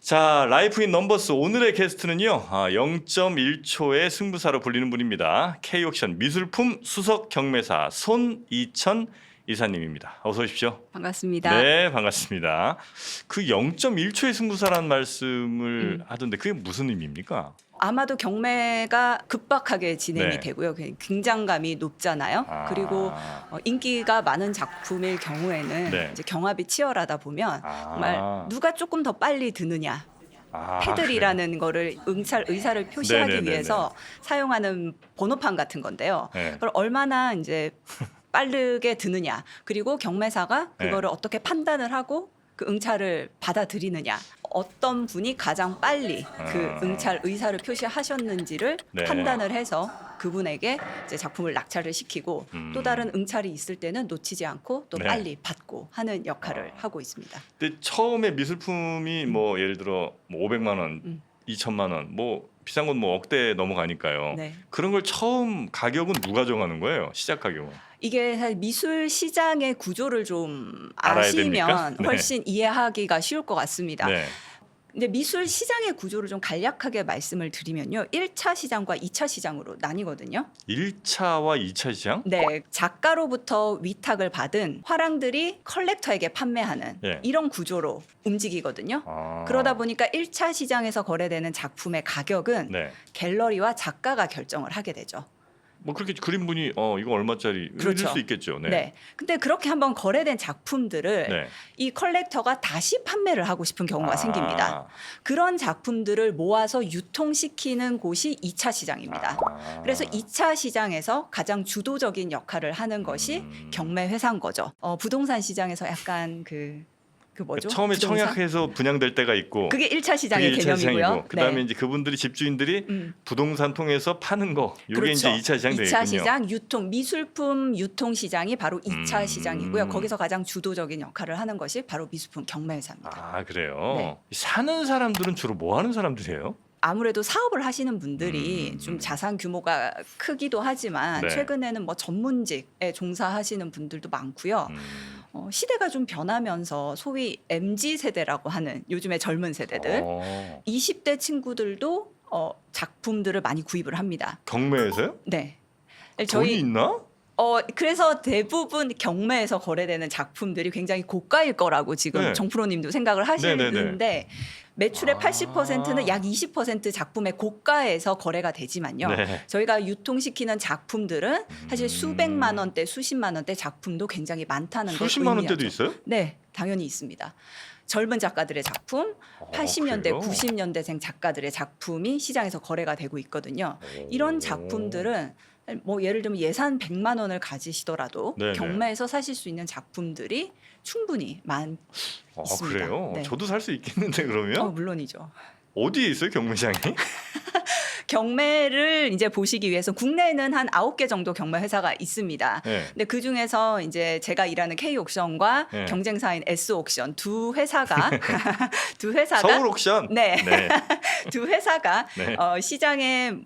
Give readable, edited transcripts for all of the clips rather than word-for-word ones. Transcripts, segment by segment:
자, 라이프 인 넘버스 오늘의 게스트는요. 0.1초의 승부사로 불리는 분입니다. K옥션 미술품 수석 경매사 손이천 이사님입니다. 어서 오십시오. 반갑습니다. 네, 반갑습니다. 그 0.1초의 승부사라는 말씀을 하던데 그게 무슨 의미입니까? 아마도 경매가 급박하게 진행이 네. 되고요. 긴장감이 높잖아요. 아. 그리고 인기가 많은 작품일 경우에는 네. 이제 경합이 치열하다 보면 정말 누가 조금 더 빨리 드느냐. 아, 패들이라는 거를 의사를 표시하기 네네네네. 위해서 사용하는 번호판 같은 건데요. 네. 그걸 얼마나 이제 빠르게 드느냐. 그리고 경매사가 그거를 어떻게 판단을 하고 그 응찰을 받아들이느냐. 어떤 분이 가장 빨리 그 응찰 의사를 표시하셨는지를 네. 판단을 해서 그분에게 이제 작품을 낙찰을 시키고 또 다른 응찰이 있을 때는 놓치지 않고 또 네. 빨리 받고 하는 역할을 하고 있습니다. 근데 처음에 미술품이 뭐 예를 들어 뭐 500만 원, 2천만 원, 뭐 비싼 건 뭐 억대 넘어가니까요. 네. 그런 걸 처음 가격은 누가 정하는 거예요? 시작 가격은? 이게 사실 미술 시장의 구조를 좀 알아야 됩니까? 아시면 네. 훨씬 이해하기가 쉬울 것 같습니다. 네. 근데 미술 시장의 구조를 좀 간략하게 말씀을 드리면요. 1차 시장과 2차 시장으로 나뉘거든요. 1차와 2차 시장? 네, 작가로부터 위탁을 받은 화랑들이 컬렉터에게 판매하는 예. 이런 구조로 움직이거든요. 아. 그러다 보니까 1차 시장에서 거래되는 작품의 가격은 네. 갤러리와 작가가 결정을 하게 되죠. 뭐 그렇게 그린 분이 이거 얼마짜리 이럴 그렇죠. 수 있겠죠. 네. 네. 근데 그렇게 한번 거래된 작품들을 네. 이 컬렉터가 다시 판매를 하고 싶은 경우가 생깁니다. 그런 작품들을 모아서 유통시키는 곳이 2차 시장입니다. 그래서 2차 시장에서 가장 주도적인 역할을 하는 것이 경매 회사인 거죠. 부동산 시장에서 약간 그 뭐죠? 처음에 부동산? 청약해서 분양될 때가 있고 그게 1차 시장의 그게 1차 개념이고요. 시장이고 그다음에 네. 이제 그분들이 집주인들이 부동산 통해서 파는 거 이게 그렇죠. 이제 2차 시장 되겠군요. 2차 시장 유통 미술품 유통 시장이 바로 2차 시장이고요. 거기서 가장 주도적인 역할을 하는 것이 바로 미술품 경매 회사입니다. 아, 그래요. 네. 사는 사람들은 주로 뭐 하는 사람들이에요? 아무래도 사업을 하시는 분들이 좀 자산 규모가 크기도 하지만 네. 최근에는 뭐 전문직에 종사하시는 분들도 많고요. 시대가 좀 변하면서 소위 MZ 세대라고 하는 요즘의 젊은 세대들, 20대 친구들도 작품들을 많이 구입을 합니다. 경매에서요? 네. 돈이 있나? 그래서 대부분 경매에서 거래되는 작품들이 굉장히 고가일 거라고 지금 네. 정프로님도 생각을 하시는데 네네네. 매출의 80%는 약 20% 작품의 고가에서 거래가 되지만요. 네. 저희가 유통시키는 작품들은 사실 수백만 원대, 수십만 원대 작품도 굉장히 많다는 걸 수십만 의미하죠. 원대도 있어요? 네, 당연히 있습니다. 젊은 작가들의 작품, 80년대, 그래요? 90년대생 작가들의 작품이 시장에서 거래가 되고 있거든요. 이런 작품들은 뭐 예를 들면 예산 100만 원을 가지시더라도 네네. 경매에서 사실 수 있는 작품들이 충분히 있습니다. 그래요? 네. 저도 살 수 있겠는데 그러면? 물론이죠. 어디에 있어요 경매장이? 경매를 이제 보시기 위해서 국내에는 한 9개 정도 경매 회사가 있습니다. 네. 근데 그 중에서 이제 제가 일하는 K옥션과 네. 경쟁사인 S옥션 두 회사가 서울 옥션. 네. 네. 두 회사가 네. 시장의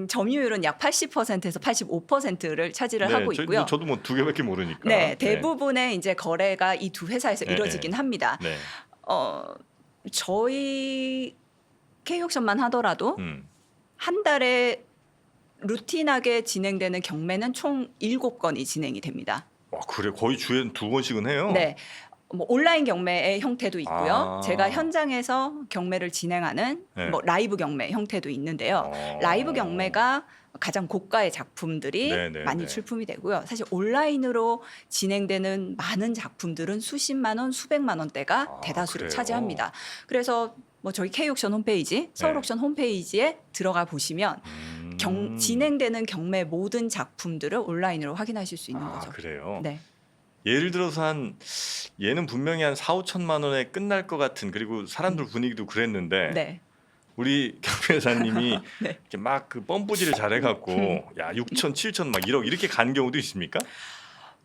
점유율은 약 80%에서 85%를 차지를 하고 있고요. 저도 뭐 두 개밖에 모르니까. 네, 대부분의 이제 거래가 이 두 회사에서 네, 이루어지긴 합니다. 네. 저희 K옥션만 하더라도 음. 한 달에 루틴하게 진행되는 경매는 총 7건이 진행이 됩니다. 와, 그래 거의 주에 두 번씩은 해요. 네. 뭐 온라인 경매의 형태도 있고요. 아. 제가 현장에서 경매를 진행하는 네. 뭐 라이브 경매 형태도 있는데요. 라이브 경매가 가장 고가의 작품들이 네네네. 많이 출품이 되고요. 사실 온라인으로 진행되는 많은 작품들은 수십만 원, 수백만 원대가 대다수를 그래요? 차지합니다. 그래서 뭐 저희 K옥션 홈페이지, 서울옥션 홈페이지에 들어가 보시면 진행되는 경매 모든 작품들을 온라인으로 확인하실 수 있는 거죠. 그래요. 네. 예를 들어서 얘는 분명히 한 4, 5천만 원에 끝날 것 같은 그리고 사람들 분위기도 그랬는데 네. 우리 경매사님이 네. 이렇게 막 그 뻔뿌지를 잘해갖고 야 6천, 7천 막 1억 이렇게 간 경우도 있습니까?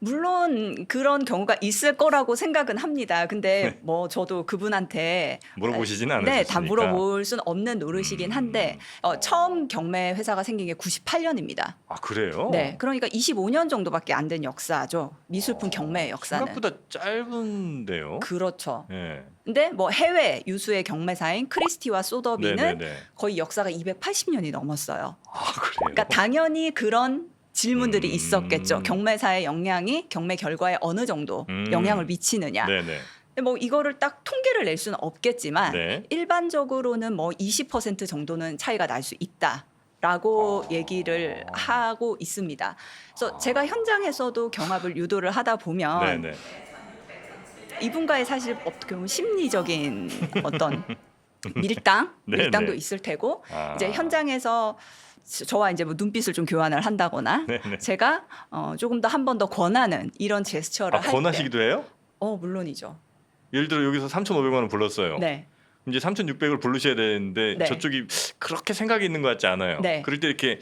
물론 그런 경우가 있을 거라고 생각은 합니다. 근데 뭐 저도 그분한테 물어보시지는 네, 않으셨으니까. 다 물어볼 수는 없는 노릇이긴 한데 처음 경매 회사가 생긴 게 98년입니다. 아 그래요? 네, 그러니까 25년 정도밖에 안 된 역사죠. 미술품 경매 역사는. 생각보다 짧은데요. 그렇죠. 네. 근데 뭐 해외 유수의 경매사인 크리스티와 소더비는 네네네. 거의 역사가 280년이 넘었어요. 아 그래요? 그러니까 당연히 그런 질문들이 음. 있었겠죠. 경매사의 역량이 경매 결과에 어느 정도 영향을 미치느냐. 네네. 근데 뭐 이거를 딱 통계를 낼 수는 없겠지만 네. 일반적으로는 뭐 20% 정도는 차이가 날 수 있다라고 얘기를 하고 있습니다. 그래서 제가 현장에서도 경합을 유도를 하다 보면 네네. 이분과의 사실 어떻게 보면 심리적인 어떤 밀당도 네네. 있을 테고 아. 이제 현장에서 저와 이제 뭐 눈빛을 좀 교환을 한다거나 네네. 제가 조금 더 한 번 더 권하는 이런 제스처를 아 할 때, 권하시기도 해요? 물론이죠. 예를 들어 여기서 3,500만 원 불렀어요. 네, 이제 3,600을 부르셔야 되는데 네. 저쪽이 그렇게 생각이 있는 것 같지 않아요. 네. 그럴 때 이렇게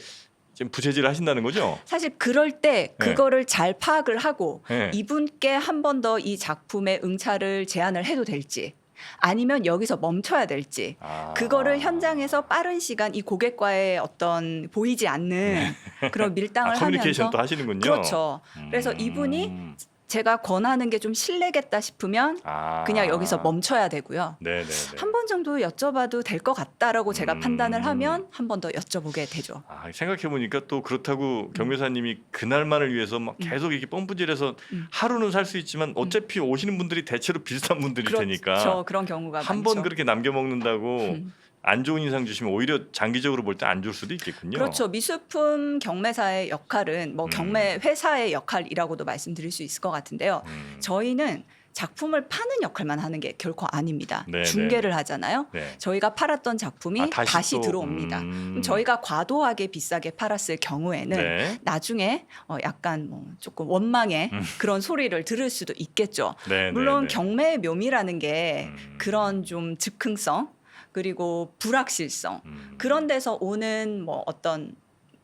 좀 부채질을 하신다는 거죠? 사실 그럴 때 네. 그거를 잘 파악을 하고 네. 이분께 한 번 더 이 작품의 응찰을 제안을 해도 될지 아니면 여기서 멈춰야 될지 아. 그거를 현장에서 빠른 시간 이 고객과의 어떤 보이지 않는 그런 밀당을 커뮤니케이션 하면서 또 하시는군요. 그렇죠. 그래서 이분이 제가 권하는 게 좀 실례겠다 싶으면 아. 그냥 여기서 멈춰야 되고요. 네네네. 한 번 정도 여쭤봐도 될 것 같다라고 제가 판단을 하면 한 번 더 여쭤보게 되죠. 아, 생각해 보니까 또 그렇다고 경매사님이 그날만을 위해서 막 계속 이렇게 뻔뿌질해서 하루는 살 수 있지만 어차피 오시는 분들이 대체로 비슷한 분들일 테니까 그렇죠. 그런 경우가 한 많죠. 번 그렇게 남겨 먹는다고 안 좋은 인상 주시면 오히려 장기적으로 볼 때 안 줄 수도 있겠군요. 그렇죠. 미술품 경매사의 역할은 뭐 경매 회사의 역할이라고도 말씀드릴 수 있을 것 같은데요. 저희는 작품을 파는 역할만 하는 게 결코 아닙니다. 네, 중개를 하잖아요. 네. 저희가 팔았던 작품이 아, 다시 또, 들어옵니다. 그럼 저희가 과도하게 비싸게 팔았을 경우에는 네. 나중에 약간 뭐 조금 원망의 그런 소리를 들을 수도 있겠죠. 네, 물론 네, 네. 경매의 묘미라는 게 그런 좀 즉흥성 그리고 불확실성 그런 데서 오는 뭐 어떤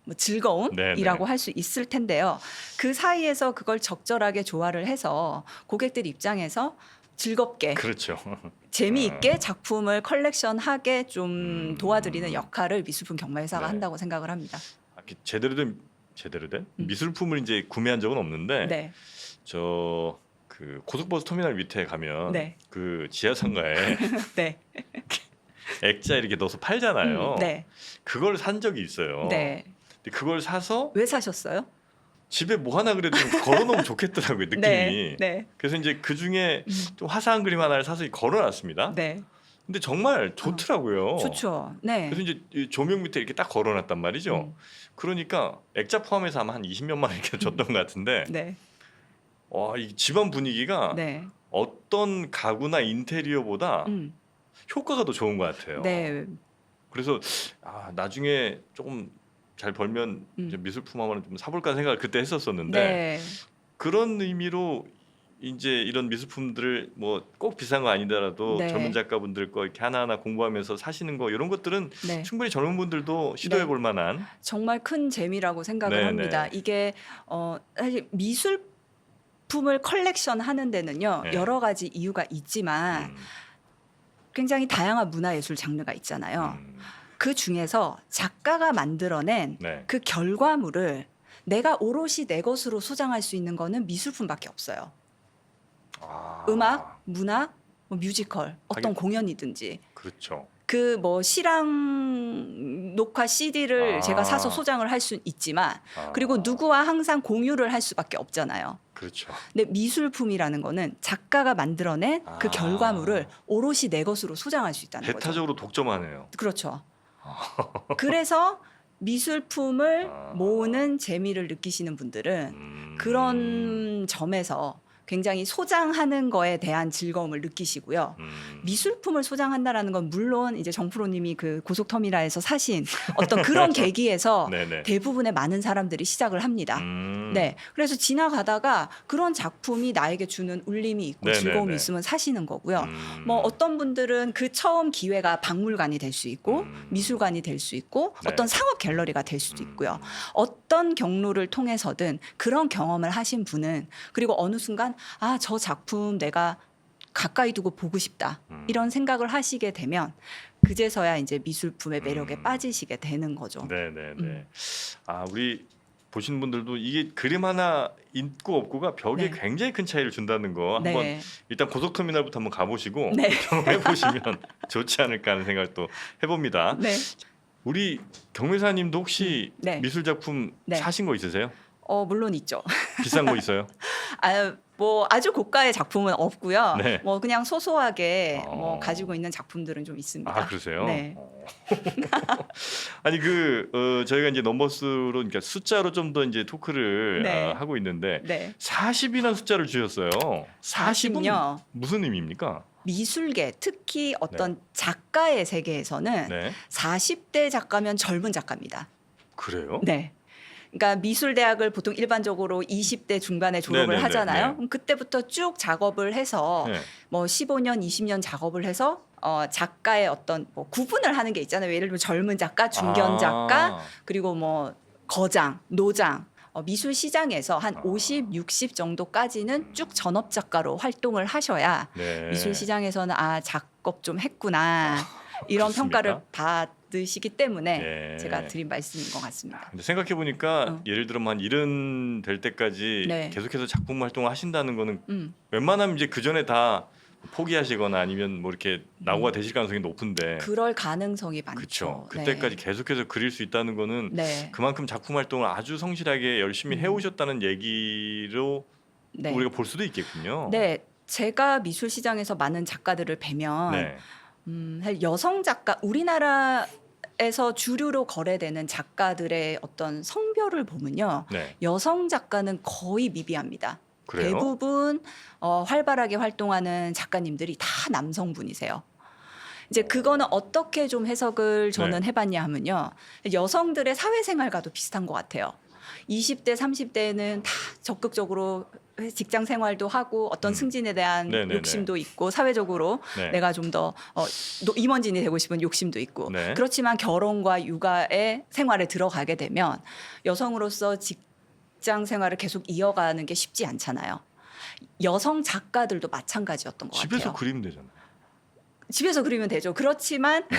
뭐 즐거움이라고 할 수 있을 텐데요. 그 사이에서 그걸 적절하게 조화를 해서 고객들 입장에서 즐겁게 그렇죠. 재미있게 작품을 컬렉션하게 좀 도와드리는 역할을 미술품 경매회사가 네. 한다고 생각을 합니다. 이렇게 제대로 된 미술품을 이제 구매한 적은 없는데 네, 저 그 고속버스 터미널 밑에 가면 네. 그 지하상가에 네, 액자 이렇게 넣어서 팔잖아요. 네, 그걸 산 적이 있어요. 네. 근데 그걸 사서 왜 사셨어요? 집에 뭐 하나 그래도 좀 걸어놓으면 좋겠더라고요 느낌이. 네, 네, 그래서 이제 그 중에 좀 화사한 그림 하나를 사서 걸어놨습니다. 네. 근데 정말 좋더라고요. 좋죠. 네. 그래서 이제 이 조명 밑에 이렇게 딱 걸어놨단 말이죠. 그러니까 액자 포함해서 아마 한 20몇만 원 이렇게 줬던 것 같은데 네, 와, 이 집안 분위기가 네, 어떤 가구나 인테리어보다 효과가 더 좋은 것 같아요. 네. 그래서 나중에 조금 잘 벌면 이제 미술품 하나는 좀 사볼까 생각을 그때 했었었는데 네. 그런 의미로 이제 이런 미술품들을 뭐 꼭 비싼 거 아니더라도 네. 젊은 작가분들 거 이렇게 하나하나 공부하면서 사시는 거 이런 것들은 네. 충분히 젊은 분들도 시도해 볼 만한 정말 큰 재미라고 생각을 네, 합니다. 네. 이게 사실 미술품을 컬렉션 하는 데는요. 네. 여러 가지 이유가 있지만 굉장히 다양한 문화예술 장르가 있잖아요. 그 중에서 작가가 만들어낸 네. 그 결과물을 내가 오롯이 내 것으로 소장할 수 있는 거는 미술품밖에 없어요. 음악, 문화, 뭐 뮤지컬, 어떤 공연이든지 그렇죠. 그 뭐 실황 녹화 CD를 제가 사서 소장을 할 수는 있지만 그리고 누구와 항상 공유를 할 수밖에 없잖아요. 그렇죠. 근데 미술품이라는 거는 작가가 만들어낸 그 결과물을 오롯이 내 것으로 소장할 수 있다는 거죠. 배타적으로 독점하네요. 그렇죠. 그래서 미술품을 모으는 재미를 느끼시는 분들은 그런 점에서 굉장히 소장하는 거에 대한 즐거움을 느끼시고요. 미술품을 소장한다라는 건 물론 이제 정프로님이 그 고속터미널에서 사신 어떤 그런 계기에서 네네. 대부분의 많은 사람들이 시작을 합니다. 네, 그래서 지나가다가 그런 작품이 나에게 주는 울림이 있고 네네네. 즐거움이 있으면 사시는 거고요. 뭐 어떤 분들은 그 처음 기회가 박물관이 될 수 있고 미술관이 될 수 있고 네. 어떤 상업 갤러리가 될 수도 있고요. 어떤 경로를 통해서든 그런 경험을 하신 분은 그리고 어느 순간 아, 저 작품 내가 가까이 두고 보고 싶다 이런 생각을 하시게 되면 그제서야 이제 미술품의 매력에 빠지시게 되는 거죠. 네네네. 아 우리 보시는 분들도 이게 그림 하나 있고 없고가 벽에 네. 굉장히 큰 차이를 준다는 거 한번 네. 일단 고속터미널부터 한번 가보시고 네. 경험해 보시면 좋지 않을까 하는 생각도 해봅니다. 네. 우리 경매사님도 혹시 네. 미술 작품 네. 사신 거 있으세요? 물론 있죠. 비싼 거 있어요? 뭐 아주 고가의 작품은 없고요. 네. 뭐 그냥 소소하게 어. 뭐 가지고 있는 작품들은 좀 있습니다. 아 그러세요? 네. 아니 저희가 이제 넘버스로 그러니까 숫자로 좀 더 이제 토크를 네. 하고 있는데 네. 40이라는 숫자를 주셨어요. 40은 40요. 무슨 의미입니까? 미술계 특히 어떤 작가의 세계에서는 네. 40대 작가면 젊은 작가입니다. 그래요? 네. 그러니까 미술대학을 보통 일반적으로 20대 중반에 졸업을 네네네, 하잖아요. 네. 그럼 그때부터 쭉 작업을 해서 네. 뭐 15년, 20년 작업을 해서 작가의 어떤 뭐 구분을 하는 게 있잖아요. 예를 들면 젊은 작가, 중견 작가, 그리고 뭐 거장, 노장. 미술 시장에서 한 50, 60 정도까지는 쭉 전업 작가로 활동을 하셔야 네. 미술 시장에서는 아, 작업 좀 했구나. 이런 그렇습니까? 평가를 받으시기 때문에 네. 제가 드린 말씀인 것 같습니다. 근데 생각해 보니까 어. 예를 들어 한 70 될 때까지 네. 계속해서 작품 활동을 하신다는 거는 음. 웬만하면 이제 그 전에 다 포기하시거나 아니면 뭐 이렇게 낙오가 되실 가능성이 높은데 그럴 가능성이 많죠. 그렇죠. 그때까지 계속해서 그릴 수 있다는 거는 네. 그만큼 작품 활동을 아주 성실하게 열심히 해오셨다는 얘기로 네. 우리가 볼 수도 있겠군요. 네. 제가 미술 시장에서 많은 작가들을 뵈면 네. 사실 여성 작가 우리나라에서 주류로 거래되는 작가들의 어떤 성별을 보면요. 네. 여성 작가는 거의 미비합니다. 그래요? 대부분 활발하게 활동하는 작가님들이 다 남성분이세요. 이제 그거는 어떻게 좀 해석을 저는 네. 해봤냐 하면요. 여성들의 사회생활과도 비슷한 것 같아요. 20대, 30대는 다 적극적으로 직장 생활도 하고 어떤 승진에 대한 네네네. 욕심도 있고 사회적으로 네. 내가 좀 더 임원진이 되고 싶은 욕심도 있고 네. 그렇지만 결혼과 육아의 생활에 들어가게 되면 여성으로서 직장 생활을 계속 이어가는 게 쉽지 않잖아요. 여성 작가들도 마찬가지였던 것 집에서 같아요. 그리면 되잖아요. 집에서 그리면 되죠. 그렇지만 네.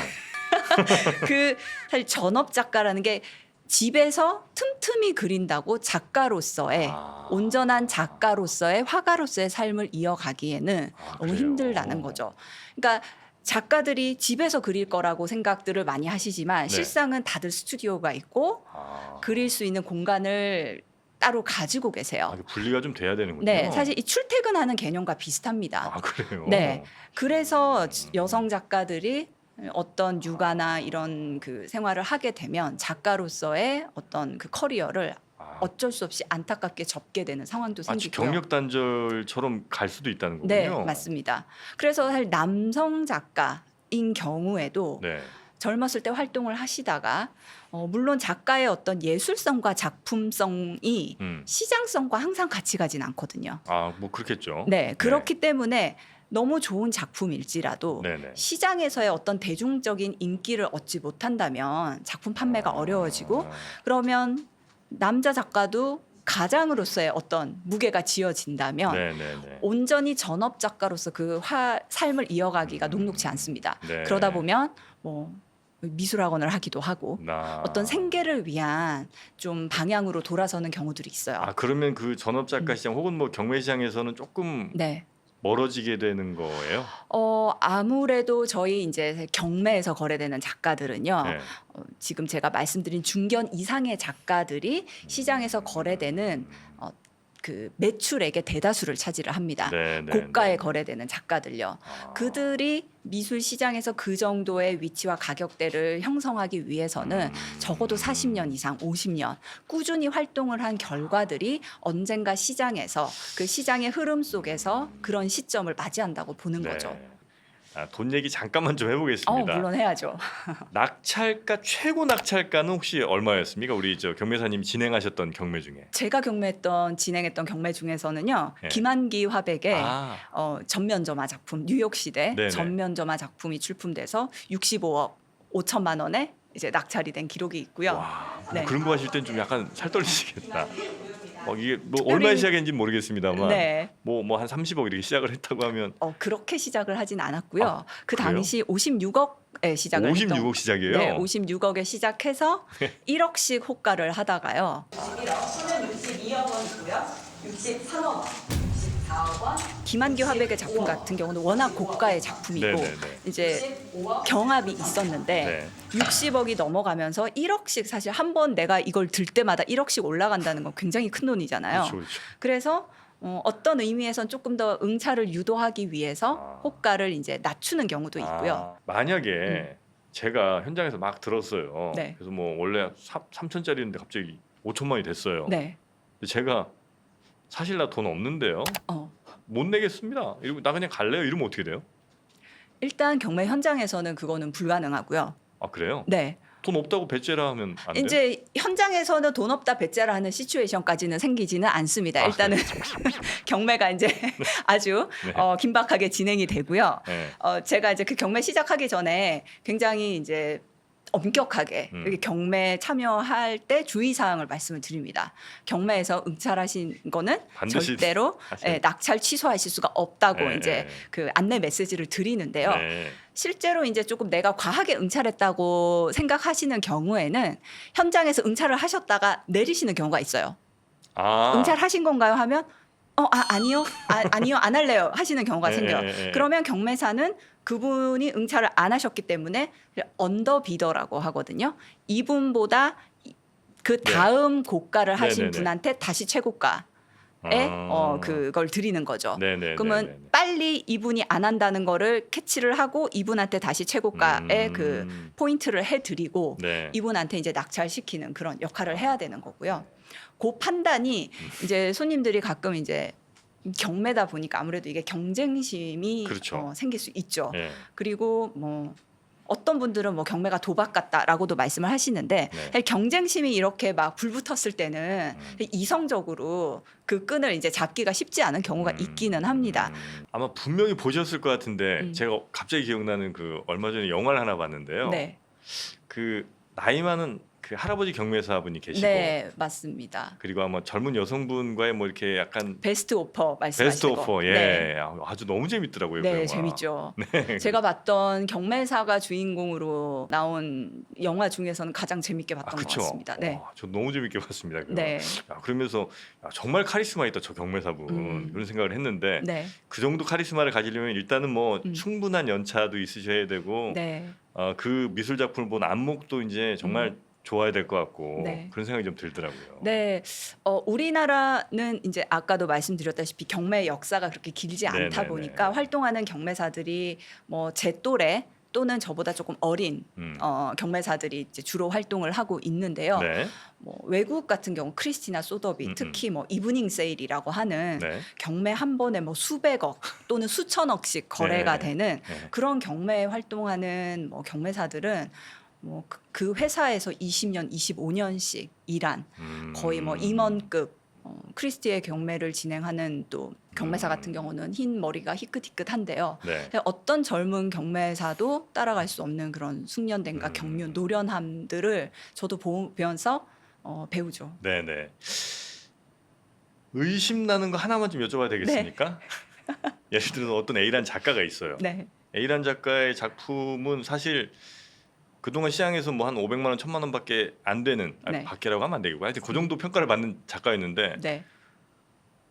그 사실 전업 작가라는 게 집에서 틈틈이 그린다고 작가로서의 온전한 작가로서의 화가로서의 삶을 이어가기에는 너무 그래요? 힘들다는 거죠. 그러니까 작가들이 집에서 그릴 거라고 생각들을 많이 하시지만 네. 실상은 다들 스튜디오가 있고 그릴 수 있는 공간을 따로 가지고 계세요. 이게 분리가 좀 돼야 되는군요. 네, 사실 이 출퇴근하는 개념과 비슷합니다. 그래요. 네. 그래서 여성 작가들이 어떤 육아나 이런 그 생활을 하게 되면 작가로서의 어떤 그 커리어를 어쩔 수 없이 안타깝게 접게 되는 상황도 마치 생기고요. 경력 단절처럼 갈 수도 있다는 거군요. 네, 맞습니다. 그래서 사실 남성 작가인 경우에도 네. 젊었을 때 활동을 하시다가 물론 작가의 어떤 예술성과 작품성이 시장성과 항상 같이 가진 않거든요. 뭐 그렇겠죠. 네, 그렇기 때문에 너무 좋은 작품일지라도 네네. 시장에서의 어떤 대중적인 인기를 얻지 못한다면 작품 판매가 어려워지고 그러면 남자 작가도 가장으로서의 어떤 무게가 지어진다면 네네네. 온전히 전업 작가로서 그 삶을 이어가기가 녹록지 않습니다. 네. 그러다 보면 뭐 미술학원을 하기도 하고 어떤 생계를 위한 좀 방향으로 돌아서는 경우들이 있어요. 그러면 그 전업 작가 시장 혹은 뭐 경매 시장에서는 조금 네. 멀어지게 되는 거예요? 아무래도 저희 이제 경매에서 거래되는 작가들은요. 네. 지금 제가 말씀드린 중견 이상의 작가들이 시장에서 거래되는 그 매출액의 대다수를 차지를 합니다. 네, 네, 고가에 네. 거래되는 작가들요. 아. 그들이 미술 시장에서 그 정도의 위치와 가격대를 형성하기 위해서는 적어도 40년 이상, 50년 꾸준히 활동을 한 결과들이 언젠가 시장에서 그 시장의 흐름 속에서 그런 시점을 맞이한다고 보는 네. 거죠. 돈 얘기 잠깐만 좀 해보겠습니다. 물론 해야죠. 낙찰가 최고 낙찰가는 혹시 얼마였습니까? 우리 저 경매사님 진행하셨던 경매 중에. 제가 진행했던 경매 중에서는요. 네. 김한기 화백의 아, 전면점화 작품 뉴욕시대 네네. 전면점화 작품이 출품돼서 65억 5천만 원에 이제 낙찰이 된 기록이 있고요. 와, 네. 그런 거 하실 땐 좀 약간 살 떨리시겠다. 이게 뭐 얼마에 시작했는지 모르겠습니다만, 네. 뭐 한 30억 이렇게 시작을 했다고 하면 그렇게 시작을 하진 않았고요. 아, 그 그래요? 당시 56억에 시작을 56억 시작이에요. 네, 56억에 시작해서 1억씩 호가를 하다가요. 61억, 손은 62억 원이고요. 63억 원, 64억 원. 김한기 화백의 작품 같은 경우는 워낙 고가의 작품이고 네네네. 이제 경합이 있었는데 네. 60억이 넘어가면서 1억씩 사실 한 번 내가 이걸 들 때마다 1억씩 올라간다는 건 굉장히 큰 돈이잖아요. 그렇죠, 그렇죠. 그래서 어떤 의미에선 조금 더 응찰을 유도하기 위해서 호가를 이제 낮추는 경우도 있고요. 만약에 제가 현장에서 막 들었어요. 네. 그래서 뭐 원래 3천짜리인데 갑자기 5천만이 됐어요. 네. 근데 제가 사실 나 돈 없는데요. 어. 못 내겠습니다. 이러고 나 그냥 갈래요. 이러면 어떻게 돼요? 일단 경매 현장에서는 그거는 불가능하고요. 아 그래요? 네. 돈 없다고 배째라 하면 안 돼요? 이제 현장에서는 돈 없다 배째라 하는 시츄에이션까지는 생기지는 않습니다. 일단은 경매가 이제 아주 네. 긴박하게 진행이 되고요. 네. 제가 이제 그 경매 시작하기 전에 굉장히 이제 엄격하게 이렇게 경매 참여할 때 주의 사항을 말씀을 드립니다. 경매에서 응찰하신 거는 반드시 절대로 하셔야 돼요. 낙찰 취소하실 수가 없다고 네, 이제 네. 그 안내 메시지를 드리는데요. 네. 실제로 이제 조금 내가 과하게 응찰했다고 생각하시는 경우에는 현장에서 응찰을 하셨다가 내리시는 경우가 있어요. 아. 응찰하신 건가요? 하면 아니요. 아니요. 안 할래요. 하시는 경우가 네, 생겨요. 네, 네. 그러면 경매사는 그분이 응찰을 안 하셨기 때문에 언더비더라고 하거든요. 이분보다 그 다음 고가를 하신 네, 네, 네. 분한테 다시 최고가에 그걸 드리는 거죠. 네네. 그러면 빨리 이분이 안 한다는 거를 캐치를 하고 이분한테 다시 최고가에 그 포인트를 해드리고 네. 이분한테 이제 낙찰시키는 그런 역할을 해야 되는 거고요. 그 판단이 이제 손님들이 가끔 이제 경매다 보니까 아무래도 이게 경쟁심이 그렇죠. 생길 수 있죠. 네. 그리고 뭐 어떤 분들은 뭐 경매가 도박 같다라고도 말씀을 하시는데 네. 사실 경쟁심이 이렇게 막 불붙었을 때는 이성적으로 그 끈을 이제 잡기가 쉽지 않은 경우가 있기는 합니다. 아마 분명히 보셨을 것 같은데 음. 제가 갑자기 기억나는 그 얼마 전에 영화를 하나 봤는데요. 네, 그 나이 많은 그 할아버지 경매사분이 계시고 네 맞습니다. 그리고 아마 젊은 여성분과의 뭐 이렇게 약간 베스트 오퍼 베스트 말씀하시고 오퍼 예 네. 아주 너무 재밌더라고요. 그 네, 영화. 재밌죠. 제가 봤던 경매사가 주인공으로 나온 영화 중에서는 가장 재밌게 봤던 것 그쵸? 같습니다. 네. 저 너무 재밌게 봤습니다. 그거. 네. 그러면서 정말 카리스마 있다 저 경매사분 그런 생각을 했는데 네. 그 정도 카리스마를 가지려면 일단은 뭐 음. 충분한 연차도 있으셔야 되고 네. 그 미술 작품을 본 안목도 이제 정말 좋아야 될 것 같고 네. 그런 생각이 좀 들더라고요. 네. 우리나라는 이제 아까도 말씀드렸다시피 경매 역사가 그렇게 길지 않다 네네네. 보니까 활동하는 경매사들이 뭐 제 또래 또는 저보다 조금 어린 경매사들이 이제 주로 활동을 하고 있는데요. 네. 뭐 외국 같은 경우 크리스티나 소더비 특히 뭐 이브닝 세일이라고 하는 네. 경매 한 번에 뭐 수백억 또는 수천억씩 거래가 네. 되는 네. 그런 경매에 활동하는 뭐 경매사들은 뭐 그 회사에서 20년, 25년씩 일한 거의 뭐 임원급 크리스티의 경매를 진행하는 또 경매사 같은 경우는 흰 머리가 희끗희끗한데요. 네. 어떤 젊은 경매사도 따라갈 수 없는 그런 숙련됨과 경륜, 노련함들을 저도 보면서 배우죠. 네네. 의심 나는 거 하나만 좀 여쭤봐도 되겠습니까? 예를 들어서 어떤 A라는 작가가 있어요. 네. A라는 작가의 작품은 사실 그동안 시장에서 뭐 한 500만 원, 1000만 원밖에 안 되는 네. 밖에라고 하면 안 되고 하여튼 그 정도 평가를 받는 작가였는데 네.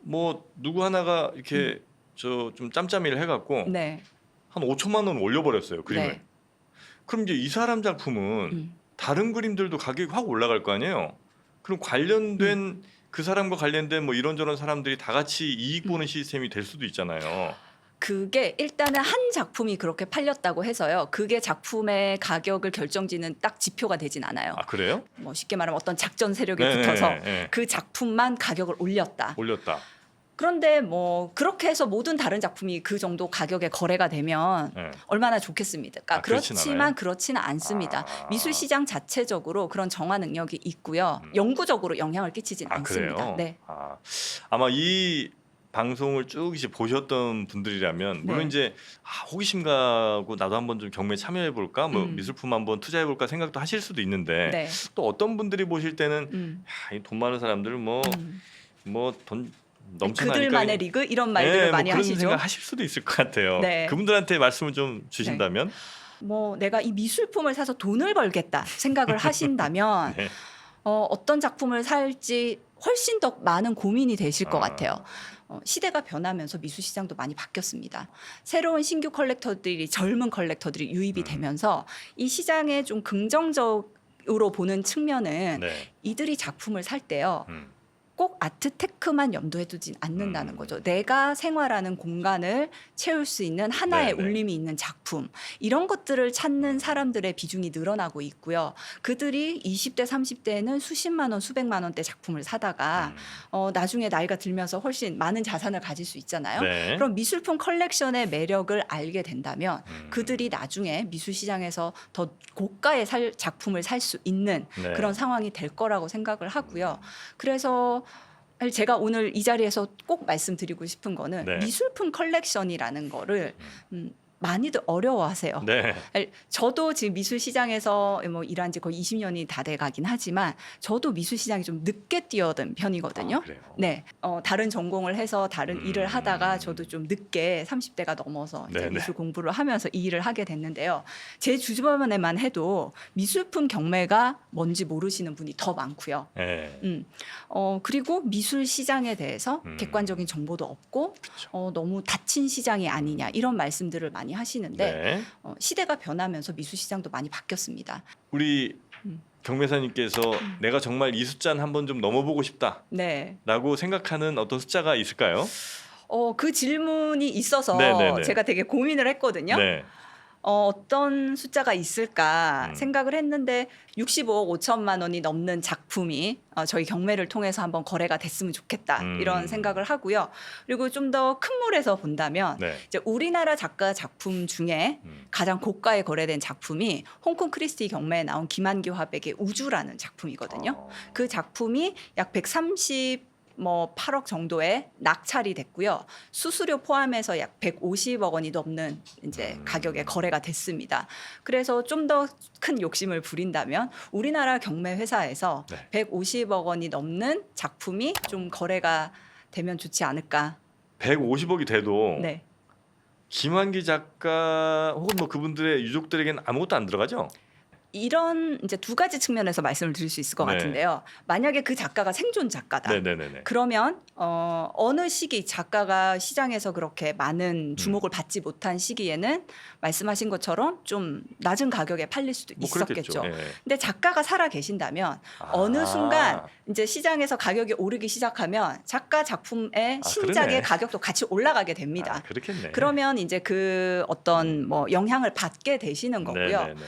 뭐 누구 하나가 이렇게 저 좀 짬짬이를 해갖고 네. 한 5천만 원 올려버렸어요 그림을. 네. 그럼 이제 이 사람 작품은 다른 그림들도 가격이 확 올라갈 거 아니에요. 그럼 관련된 그 사람과 관련된 뭐 이런저런 사람들이 다 같이 이익 보는 시스템이 될 수도 있잖아요. 그게 일단은 한 작품이 그렇게 팔렸다고 해서요. 그게 작품의 가격을 결정짓는 딱 지표가 되진 않아요. 아 그래요? 뭐 쉽게 말하면 어떤 작전 세력에 네, 붙어서 네, 네. 그 작품만 가격을 올렸다. 올렸다. 그런데 뭐 그렇게 해서 모든 다른 작품이 그 정도 가격에 거래가 되면 네. 얼마나 좋겠습니까? 아, 그렇진 그렇지만 않아요? 그렇지는 않습니다. 아. 미술 시장 자체적으로 그런 정화 능력이 있고요. 영구적으로 영향을 끼치진 아 않습니다. 그래요? 네. 아마 이 방송을 쭉 이제 보셨던 분들이라면 물론 네. 이제 호기심 가고 나도 한번 좀 경매에 참여해 볼까, 뭐 미술품 한번 투자해 볼까 생각도 하실 수도 있는데 네. 또 어떤 분들이 보실 때는 이 돈 많은 사람들 뭐 돈 넘쳐나니까 그들만의 리그 이런 말들을 뭐 많이 그런 하시죠. 생각 하실 수도 있을 것 같아요. 네. 그분들한테 말씀을 좀 주신다면 뭐 내가 이 미술품을 사서 돈을 벌겠다 생각을 하신다면 네. 어떤 작품을 살지 훨씬 더 많은 고민이 되실 것 같아요. 시대가 변하면서 미술 시장도 많이 바뀌었습니다. 새로운 신규 컬렉터들이 젊은 컬렉터들이 유입이 되면서 이 시장에 좀 긍정적으로 보는 측면은 네. 이들이 작품을 살 때요. 음. 꼭 아트테크만 염두에 두진 않는다는 거죠. 내가 생활하는 공간을 채울 수 있는 하나의 네네. 울림이 있는 작품, 이런 것들을 찾는 사람들의 비중이 늘어나고 있고요. 그들이 20대, 30대에는 수십만 원, 수백만 원대 작품을 사다가 나중에 나이가 들면서 훨씬 많은 자산을 가질 수 있잖아요. 네. 그럼 미술품 컬렉션의 매력을 알게 된다면 그들이 나중에 미술 시장에서 더 고가의 작품을 살 수 있는 네. 그런 상황이 될 거라고 생각을 하고요. 그래서 제가 오늘 이 자리에서 꼭 말씀드리고 싶은 거는 네. 미술품 컬렉션이라는 거를 많이들 어려워하세요. 네. 저도 지금 미술 시장에서 뭐 일한 지 거의 20년이 다 돼 가긴 하지만 저도 미술 시장에 좀 늦게 뛰어든 편이거든요. 아, 그래요? 네. 다른 전공을 해서 다른 일을 하다가 저도 좀 늦게 30대가 넘어서 이제 네네. 미술 공부를 하면서 이 일을 하게 됐는데요. 제 주변에만 해도 미술품 경매가 뭔지 모르시는 분이 더 많고요. 네. 그리고 미술 시장에 대해서 객관적인 정보도 없고 너무 닫힌 시장이 아니냐 이런 말씀들을 많이 하시는데 네. 시대가 변하면서 미술 시장도 많이 바뀌었습니다. 우리 경매사님께서 내가 정말 이 숫자는 한번 좀 넘어보고 싶다라고 네. 생각하는 어떤 숫자가 있을까요? 그 질문이 있어서 네네네. 제가 되게 고민을 했거든요. 네. 어떤 숫자가 있을까 생각을 했는데 65억 5천만 원이 넘는 작품이 저희 경매를 통해서 한번 거래가 됐으면 좋겠다 이런 생각을 하고요. 그리고 좀 더 큰 물에서 본다면 네. 이제 우리나라 작가 작품 중에 가장 고가에 거래된 작품이 홍콩 크리스티 경매에 나온 김한규 화백의 우주라는 작품이거든요. 그 작품이 약 8억 정도의 낙찰이 됐고요. 수수료 포함해서 약 150억 원이 넘는 이제 가격에 거래가 됐습니다. 그래서 좀 더 큰 욕심을 부린다면 우리나라 경매 회사에서 네. 150억 원이 넘는 작품이 좀 거래가 되면 좋지 않을까. 150억이 돼도 네. 김환기 작가 혹은 뭐 그분들의 유족들에게는 아무것도 안 들어가죠? 이런 이제 두 가지 측면에서 말씀을 드릴 수 있을 것 네. 같은데요. 만약에 그 작가가 생존 작가다. 네네네. 그러면 어느 시기 작가가 시장에서 그렇게 많은 주목을 받지 못한 시기에는 말씀하신 것처럼 좀 낮은 가격에 팔릴 수도 뭐 있었겠죠. 그렇겠죠. 예. 근데 작가가 살아 계신다면 어느 순간 이제 시장에서 가격이 오르기 시작하면 작가 작품의 신작의 그러네. 가격도 같이 올라가게 됩니다. 그렇겠네. 그러면 이제 그 어떤 뭐 영향을 받게 되시는 거고요. 네네네.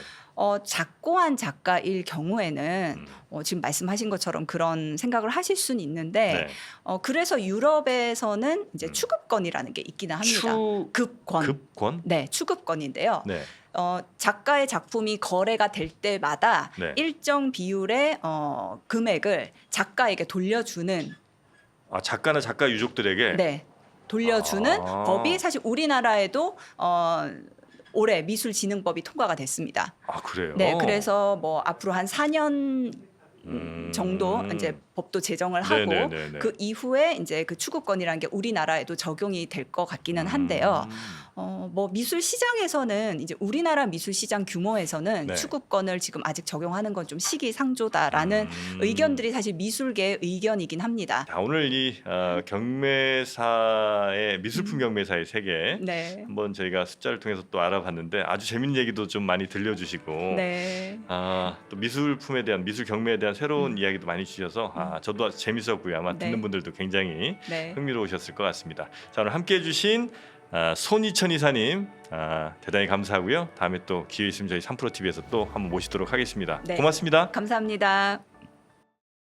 작고한 작가일 경우에는 지금 말씀하신 것처럼 그런 생각을 하실 수는 있는데 네. 그래서 유럽에서는 이제 추급권이라는 게 있기는 합니다. 급권. 급권? 네, 추급권인데요. 네. 작가의 작품이 거래가 될 때마다 네. 일정 비율의 금액을 작가에게 돌려주는 작가나 작가 유족들에게 네, 돌려주는 법이 사실 우리나라에도 올해 미술진흥법이 통과가 됐습니다. 그래요? 네, 그래서 뭐 앞으로 한 4년 정도 이제 법도 제정을 하고 네네네네. 그 이후에 이제 그 추구권이라는 게 우리나라에도 적용이 될 것 같기는 한데요. 뭐 미술 시장에서는 이제 우리나라 미술 시장 규모에서는 네. 추구권을 지금 아직 적용하는 건 좀 시기상조다라는 의견들이 사실 미술계의 의견이긴 합니다. 자, 오늘 이 경매사의 미술품 경매사의 세계 네. 한번 저희가 숫자를 통해서 또 알아봤는데 아주 재밌는 얘기도 좀 많이 들려주시고 네. 또 미술품에 대한 미술 경매에 대한 대한 새로운 이야기도 많이 주셔서 저도 아주 재밌었고요. 아마 네. 듣는 분들도 굉장히 네. 흥미로우셨을 것 같습니다. 자, 오늘 함께해 주신 손이천 이사님 대단히 감사하고요. 다음에 또 기회 있으면 저희 3프로TV에서 또 한번 모시도록 하겠습니다. 네. 고맙습니다. 감사합니다.